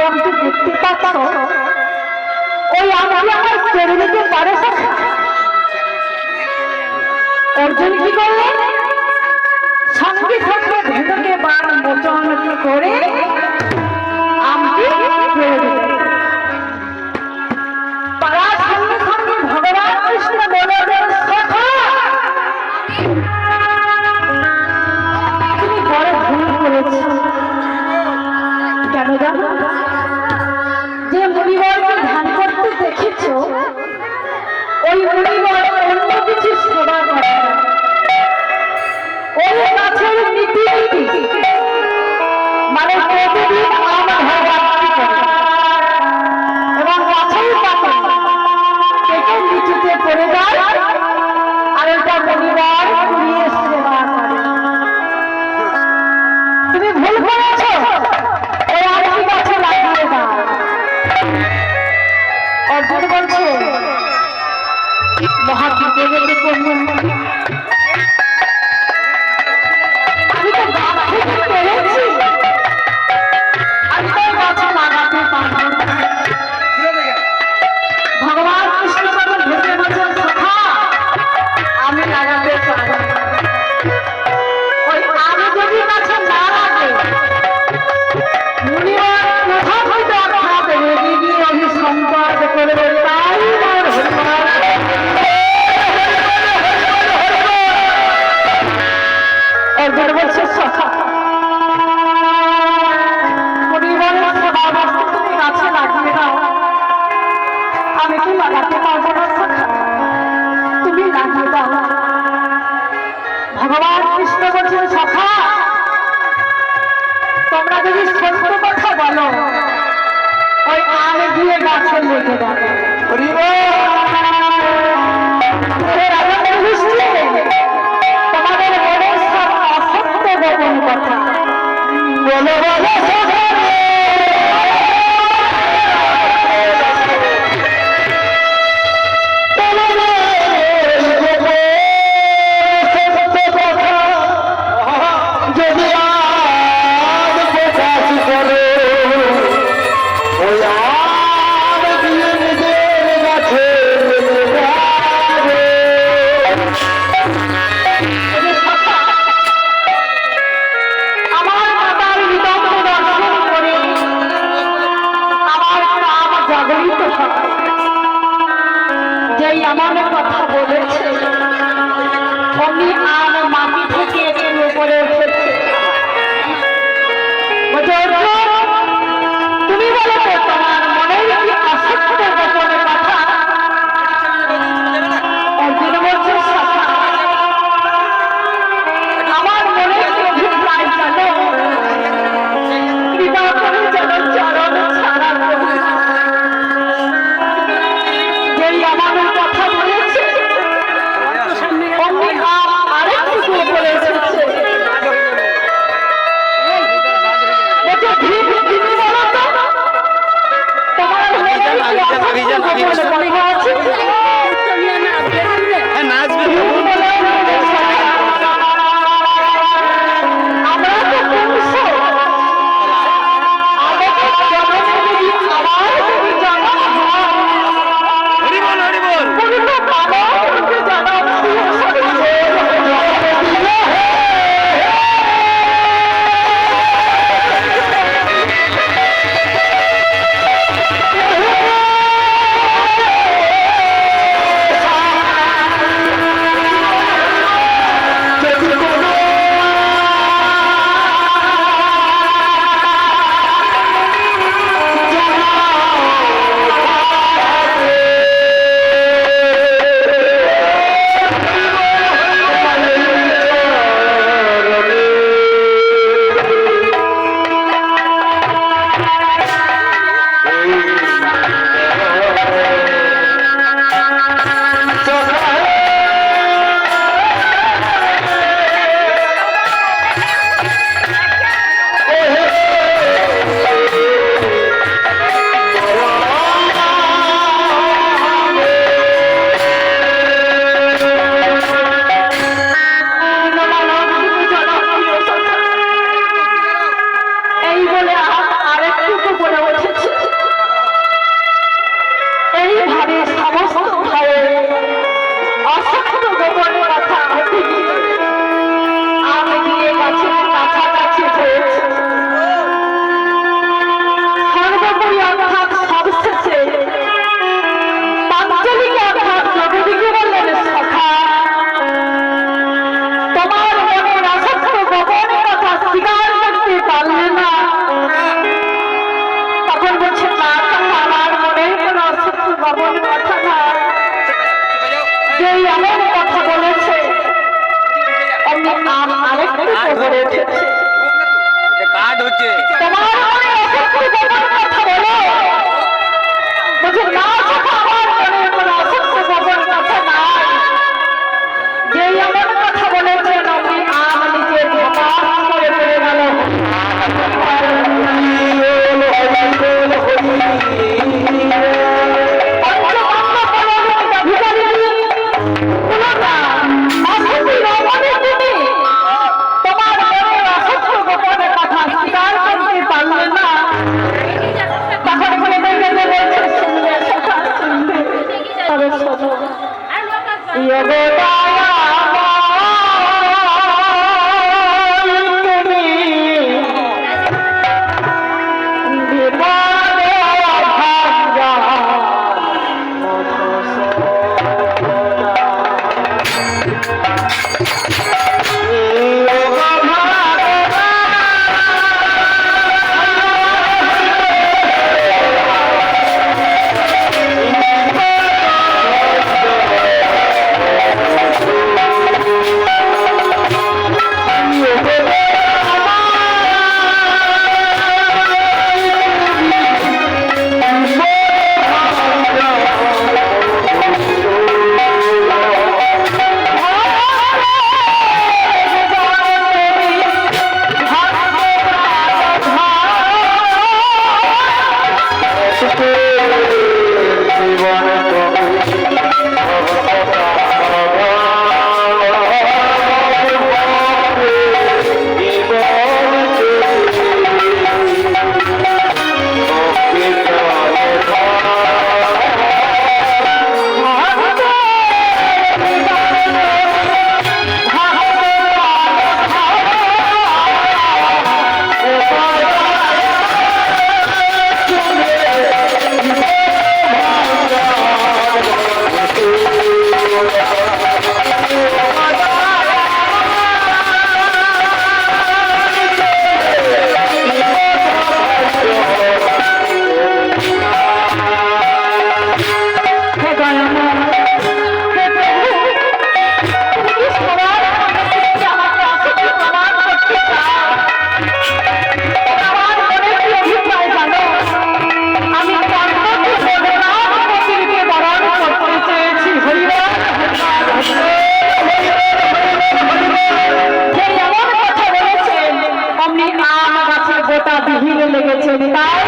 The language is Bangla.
আমটি দেখতে পাচ্ছ, ওই আমটি আমার কেড়ে নিতে পারে সখা? অর্জুন কি করলেন? সঙ্গে সঙ্গে ভেতকে বাণ মোচন করে আমটি কেড়ে দিলেন। তারা সঙ্গে সঙ্গে ভগবান কৃষ্ণ বললেন, সখা তুমি বড় ভুল করেছ। কেন জানো? যে মুনিবরকে ধ্যান করতে দেখেছ, ওই মুনিবর অন্য কিছু সেবা করে না। ওই গাছের নীতি মানে প্রতিদিন আম ভগবানকে করে এবং গাছের পাতা কেটে নিচুতে পড়ে যায়, আর ওটা মুনিবর কুড়িয়ে সেবা করে। তুমি ভুল করেছ, ওই আমটি গাছে লাগিয়ে দাও। অর্জুন বলছে, মহাবিদ্যালয়ে আমি তো গাছ থেকে পেরেছি, আমি তো গাছে লাগাতে পারবো না। ভগবান কৃষ্ণ যখন ভেবে বলছেন, সখা আমি লাগাতে পারবো না। ওই আমি যদি গাছে না লাগে, মুনিবার কোথা হইতে আপনাকে রেগে গিয়ে আমি সম্পাদ করবে, তাই আমার হরিবার। একবার বলছে, সখা মুনিবারের সেবাবস্তু তুমি গাছে লাগিয়ে দাও। আমি তো লাগাতে পারবো না সখা, তুমি লাগিয়ে দাও। ভগবান কৃষ্ণ বলছেন, সখা তোমরা যদি সত্য কথা বলো, ওই আম দিয়ে গাছে লেগে যাবে। তোমাদের মনে সব অসত্য গোপন কথা বলে বলে ওই আম দিয়ে নিজের গাছে করে উঠেছে। কার্ড হচ্ছে তোমার মনে অসংখ্য গোপন কথা বলো, বুঝে না শেখা আমার মনে কোনো অসংখ্য গোপন কথা নাই। যেই এমন কথা বলেছেন আমি আম নিজের ধপাস করে পড়ে গেল। গোটা বিহিরে লেগেছে তাই